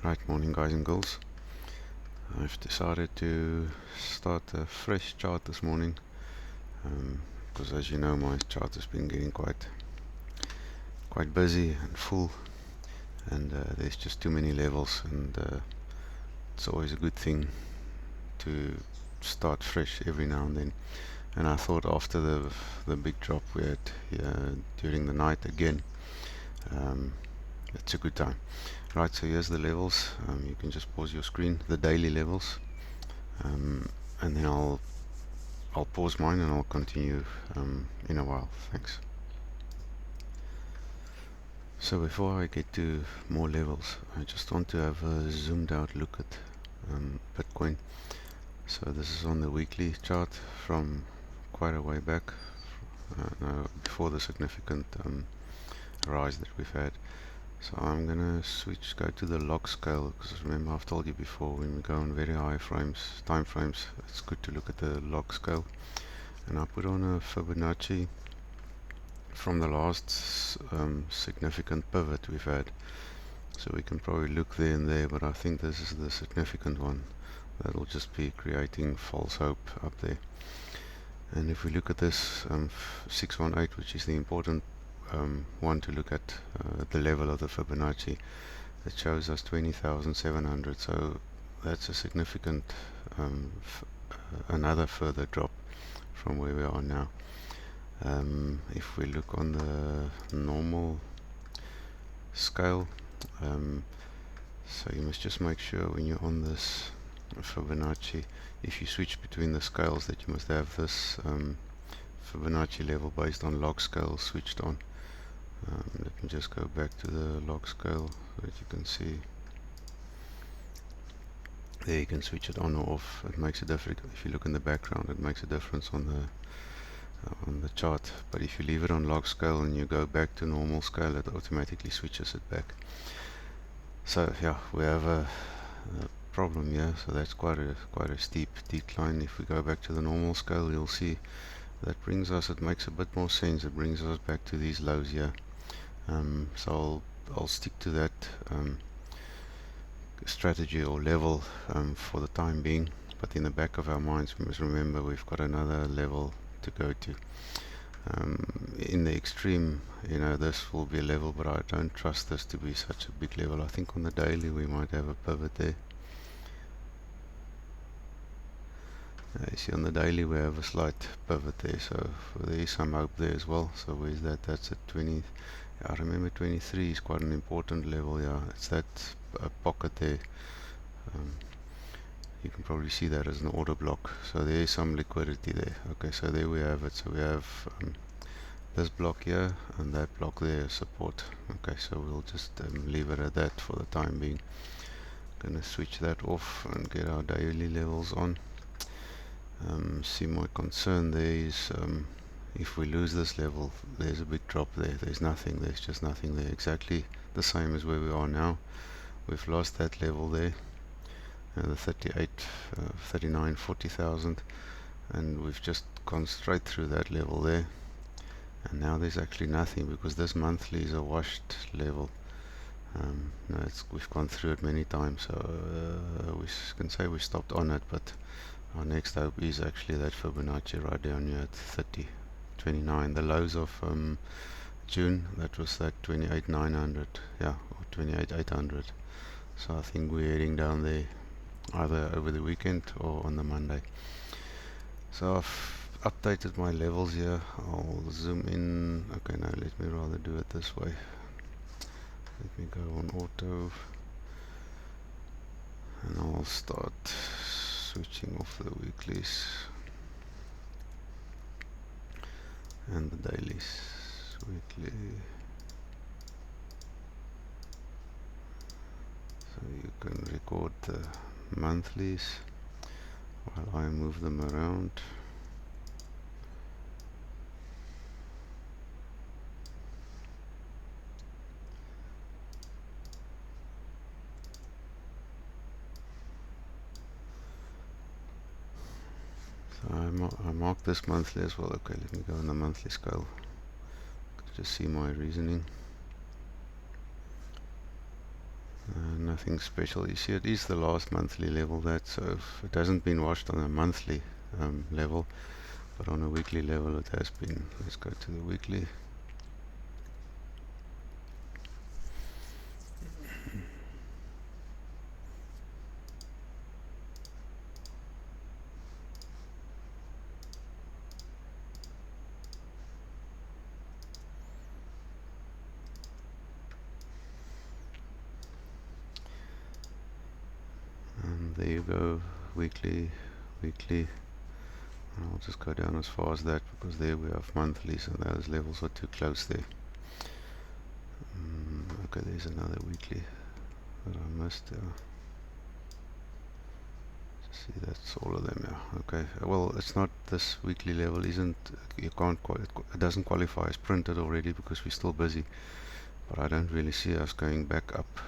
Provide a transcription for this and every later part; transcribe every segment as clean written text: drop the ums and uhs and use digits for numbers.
Right, morning guys and girls. I've decided to start a fresh chart this morning because as you know my chart has been getting quite busy and full, and there's just too many levels, and it's always a good thing to start fresh every now and then. And I thought after the big drop we had during the night again, it's a good time. Right, so here's the levels. You can just pause your screen, the daily levels, and then I'll pause mine and I'll continue in a while. Thanks. So before I get to more levels, I just want to have a zoomed out look at Bitcoin. So this is on the weekly chart from quite a way back, before the significant rise that we've had. So I'm gonna go to the log scale, because remember I've told you before, when we go on very high time frames, it's good to look at the log scale. And I put on a Fibonacci from the last significant pivot we've had. So we can probably look there and there, but I think this is the significant one. That'll just be creating false hope up there. And if we look at this 618, which is the important one to look at, the level of the Fibonacci, it shows us 20,700. So that's a significant another further drop from where we are now. If we look on the normal scale, so you must just make sure when you're on this Fibonacci, if you switch between the scales, that you must have this Fibonacci level based on log scale switched on. Let me just go back to the log scale so that you can see. There you can switch it on or off. It makes a difference. If you look in the background, it makes a difference on the chart. But if you leave it on log scale and you go back to normal scale, it automatically switches it back. So yeah, we have a problem here. So that's quite a steep decline. If we go back to the normal scale, you'll see that brings us. It makes a bit more sense. It brings us back to these lows here. So I'll stick to that strategy or level for the time being. But in the back of our minds, we must remember we've got another level to go to. In the extreme, this will be a level, but I don't trust this to be such a big level. I think on the daily we might have a pivot there. You see on the daily we have a slight pivot there, so there is some hope there as well. So where's that? That's at 20. I remember 23 is quite an important level. Yeah, it's that pocket there. You can probably see that as an order block. So there is some liquidity there. Okay, so there we have it. So we have this block here and that block there as support. Okay, so we'll just leave it at that for the time being. Gonna switch that off and get our daily levels on. See, my concern there is if we lose this level, there's a big drop there. There's nothing. There's just nothing there. Exactly the same as where we are now. We've lost that level there, the 38, 39, 40,000, and we've just gone straight through that level there. And now there's actually nothing, because this monthly is a washed level. No, we've gone through it many times, so we can say we stopped on it, but our next hope is actually that Fibonacci right down here at 30.29. The lows of June, that was that 28.900, yeah, or 28.800. So I think we're heading down there either over the weekend or on the Monday. So I've updated my levels here. I'll zoom in. Okay, no, let me rather do it this way. Let me go on auto, and I'll start switching off the weeklies and the dailies. Weekly. So you can record the monthlies while I move them around. So I marked this monthly as well. Okay, let me go on the monthly scale. Just see my reasoning. nothing special. You see, it is the last monthly level, that, so it hasn't been washed on a monthly level, but on a weekly level it has been. Let's go to the weekly. And there you go, weekly, weekly. And I'll just go down as far as that, because there we have monthly, so those levels are too close there. Okay, there's another weekly that I missed. See, that's all of them. Yeah. Okay. Well, it's not, this weekly level isn't. You can't. It doesn't qualify as printed already because we're still busy. But I don't really see us going back up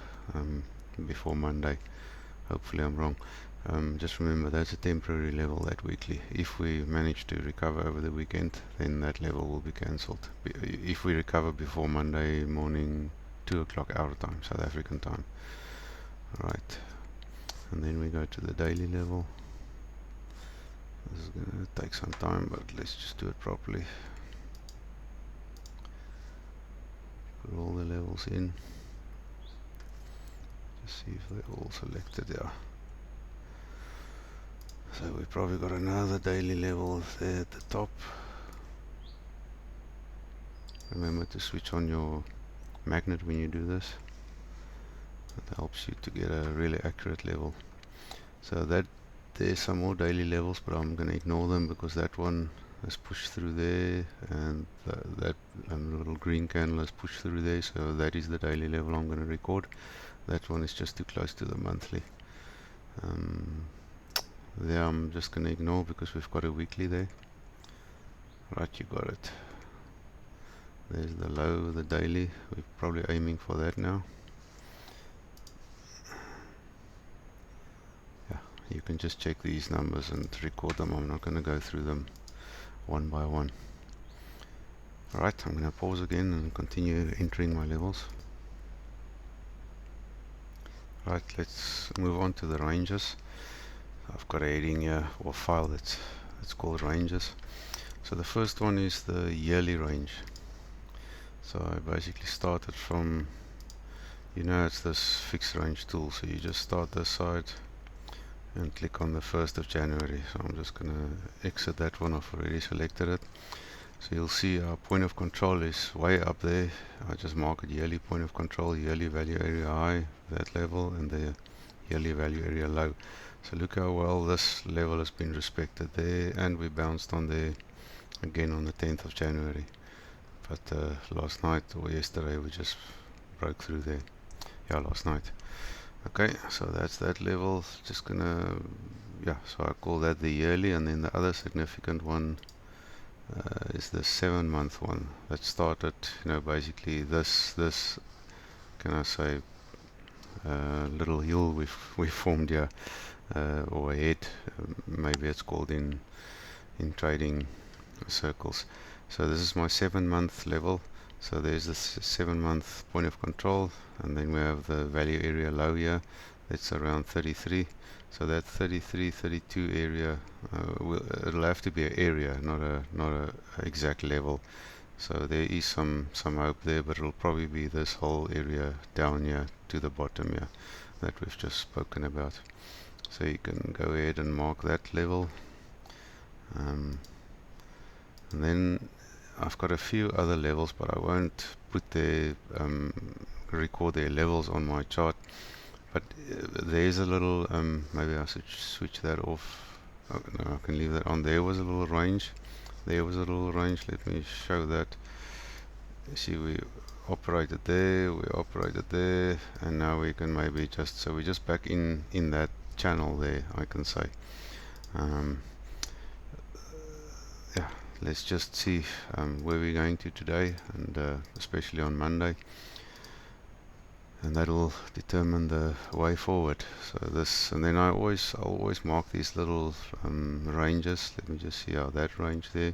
before Monday. Hopefully, I'm wrong. Just remember, that's a temporary level, that weekly. If we manage to recover over the weekend, then that level will be cancelled. If we recover before Monday morning, 2 o'clock our time, South African time. Right. And then we go to the daily level. This is going to take some time, but let's just do it properly. Put all the levels in. Just see if they're all selected. Yeah. So we've probably got another daily level there at the top. Remember to switch on your magnet when you do this. That helps you to get a really accurate level. So that there's some more daily levels, but I'm going to ignore them because that one is pushed through there, and that little green candle is pushed through there, so that is the daily level I'm going to record. That one is just too close to the monthly. There I'm just going to ignore because we've got a weekly there. Right, you got it. There's the low, the daily. We're probably aiming for that now. Yeah, you can just check these numbers and record them. I'm not going to go through them one by one. Alright, I'm going to pause again and continue entering my levels. Right, let's move on to the ranges. I've got a heading here, or file that's called ranges. So the first one is the yearly range. So I basically started from, it's this fixed range tool, so you just start this side and click on the 1st of January. So I'm just going to exit that one. I've already selected it. So you'll see our point of control is way up there. I just mark it yearly point of control, yearly value area high, that level, and the yearly value area low. So look how well this level has been respected there, and we bounced on there again on the 10th of January. But last night or yesterday we just broke through there. Yeah, last night. Okay, so that's that level. Just gonna, so I call that the yearly, and then the other significant one is the 7-month one that started, basically this can I say little hill we formed here, or a head, maybe it's called in trading circles. So this is my 7-month level. So there's this 7-month point of control, and then we have the value area low here. That's around 33. So that 33, 32 area, it'll have to be an area, not a exact level. So there is some hope there, but it'll probably be this whole area down here to the bottom here that we've just spoken about. So you can go ahead and mark that level. And then I've got a few other levels, but I won't put record their levels on my chart. But there's a little, maybe I should switch that off. Oh, no, I can leave that on. There was a little range. Let me show that. You see, we operated there, and now we can maybe so we're just back in that channel there, I can say. Let's just see where we're going to today, and especially on Monday, and that'll determine the way forward. So this, and then I'll always mark these little ranges. Let me just see how that range there.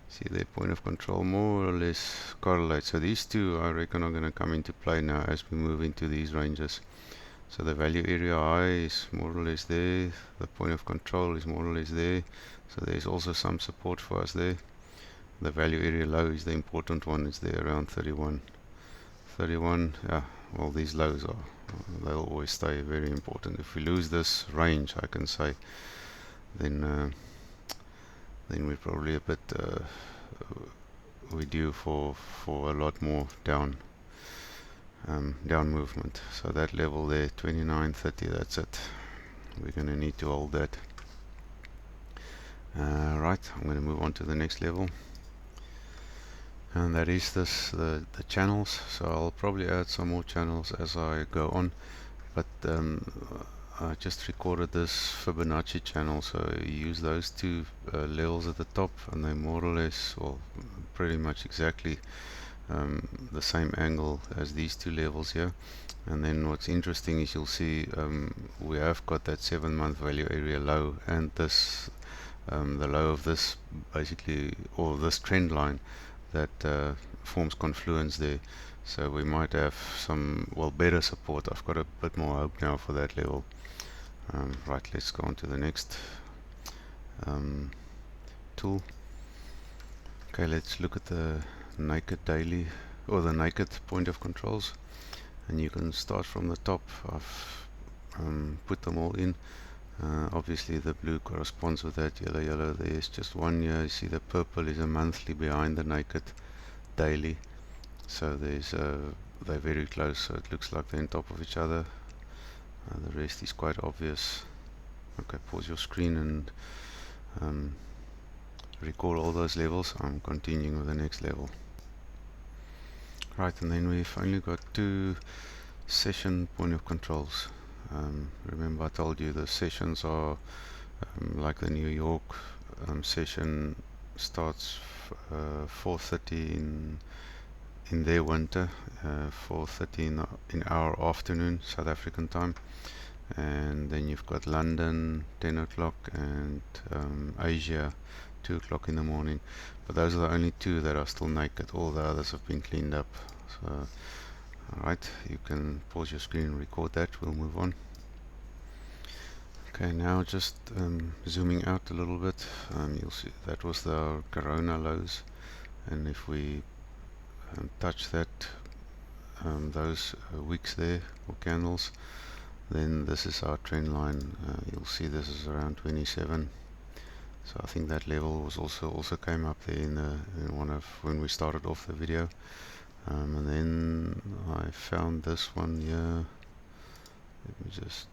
See, their point of control more or less correlates. So these two, I reckon, are going to come into play now as we move into these ranges. So the value area high is more or less there, the point of control is more or less there, so there's also some support for us there. The value area low is the important one, it's there around 31. Yeah, well, these lows are, they'll always stay very important. If we lose this range, I can say, then we're probably a bit we're due for a lot more down movement. So that level there, 29.30, that's it. We're going to need to hold that. Right, I'm going to move on to the next level, and that is the channels. So I'll probably add some more channels as I go on, but I just recorded this Fibonacci channel, so you use those two levels at the top, and they more or less, well, pretty much exactly the same angle as these two levels here. And then what's interesting is you'll see we have got that 7-month value area low, and this the low of this basically, or this trend line that forms confluence there. So we might have some, well, better support. I've got a bit more hope now for that level. Right, let's go on to the next tool. Okay, let's look at the naked daily, or the naked point of controls, and you can start from the top. I've put them all in. Obviously the blue corresponds with that, yellow, there's just one here. You see the purple is a monthly behind the naked daily, so there's they're very close, so it looks like they're on top of each other. The rest is quite obvious. Okay, pause your screen and record all those levels. I'm continuing with the next level. Right, and then we've only got 2 session point of controls. Remember I told you the sessions are like the New York session starts 4:30 in their winter, 4:30 in our afternoon, South African time, and then you've got London 10 o'clock and Asia 2 o'clock in the morning. But those are the only 2 that are still naked. All the others have been cleaned up. So alright, you can pause your screen and record that. We'll move on. Okay, now just zooming out a little bit, you'll see that was the corona lows, and if we touch that those wicks there, or candles, then this is our trend line. You'll see this is around 27. So I think that level was also came up there in one of when we started off the video. And then I found this one here. Let me just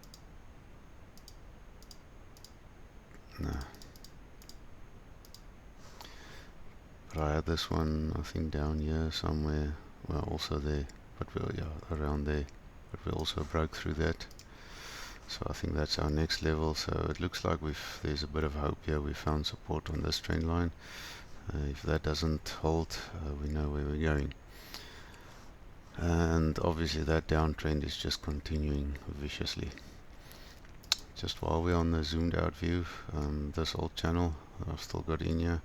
but I had this one, I think, down here somewhere. Well, also there, but around there. But we also broke through that. So I think that's our next level. So it looks like there's a bit of hope here. We found support on this trend line. If that doesn't hold, we know where we're going. And obviously that downtrend is just continuing viciously. Just while we're on the zoomed out view, this old channel I've still got in here,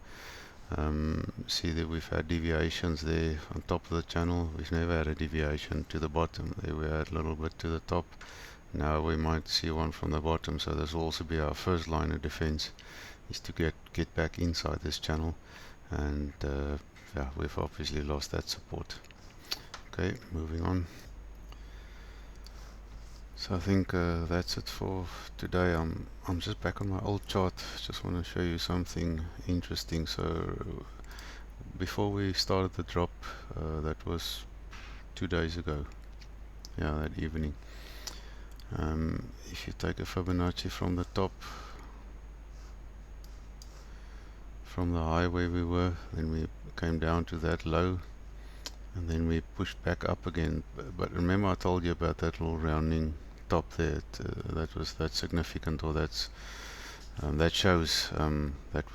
see that we've had deviations there on top of the channel. We've never had a deviation to the bottom. There we had a little bit to the top. Now we might see one from the bottom, so this will also be our first line of defense, is to get back inside this channel. And yeah, we've obviously lost that support. Okay, moving on. So I think that's it for today. I'm just back on my old chart. Just want to show you something interesting. So before we started the drop, that was 2 days ago. Yeah, that evening. If you take a Fibonacci from the top, from the high where we were, then we came down to that low, and then we pushed back up again. But remember I told you about that little rounding top there. That's significant, or that shows that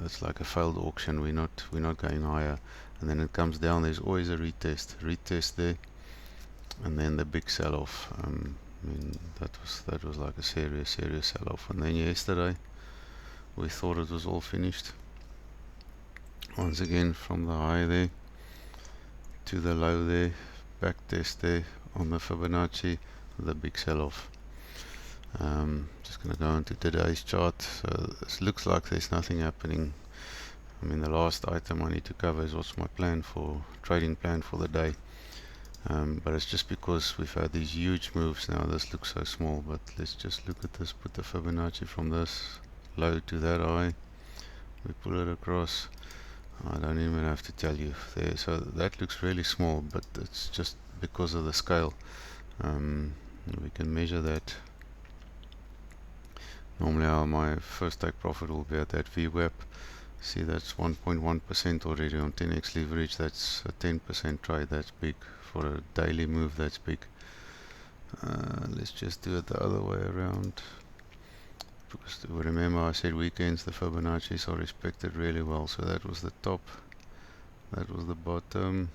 it's like a failed auction. We're not going higher, and then it comes down. There's always a retest there, and then the big sell-off. I mean, that was like a serious sell-off. And then yesterday we thought it was all finished. Once again, from the high there to the low there, back test there on the Fibonacci, the big sell-off. Just going to go into today's chart. So this looks like there's nothing happening. I mean, the last item I need to cover is what's my trading plan for the day. But it's just because we've had these huge moves now. This looks so small, but let's just look at this. Put the Fibonacci from this low to that high. We pull it across. I don't even have to tell you there. So that looks really small, but it's just because of the scale. We can measure that. Normally my first take profit will be at that VWAP. See, that's 1.1% already on 10x leverage. That's a 10% trade. That's big for a daily move. That's big. Let's just do it the other way around. Because remember I said weekends the Fibonacci's are respected really well. So that was the top. That was the bottom.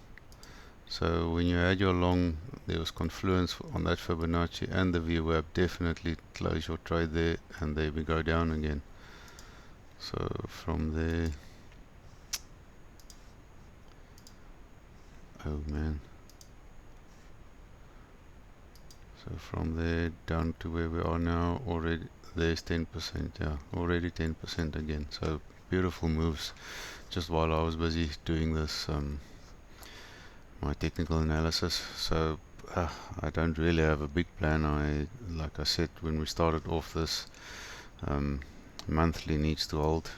So when you add your long, there was confluence on that Fibonacci and the VWAP. Definitely close your trade there, and there we go down again. So from there, oh man. So from there down to where we are now, already there's 10%, yeah, already 10% again. So beautiful moves. Just while I was busy doing this, my technical analysis. So I don't really have a big plan. Like I said when we started off, this monthly needs to hold,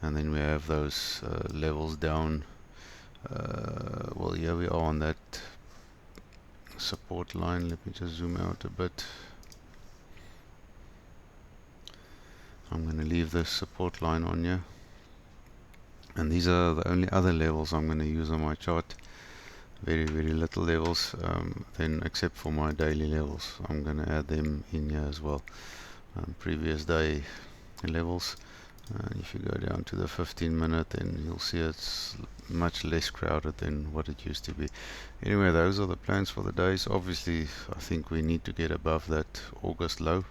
and then we have those levels down. Well, here we are on that support line. Let me just zoom out a bit. I'm going to leave this support line on here, and these are the only other levels I'm going to use on my chart. Very little levels, then except for my daily levels. I'm going to add them in here as well. Previous day levels. If you go down to the 15-minute, then you'll see it's much less crowded than what it used to be. Anyway, those are the plans for the days. Obviously, I think we need to get above that August low.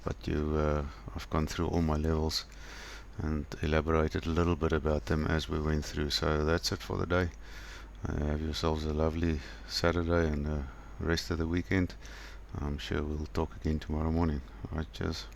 But I've gone through all my levels and elaborated a little bit about them as we went through. So that's it for the day. Have yourselves a lovely Saturday and rest of the weekend. I'm sure we'll talk again tomorrow morning. Alright, cheers.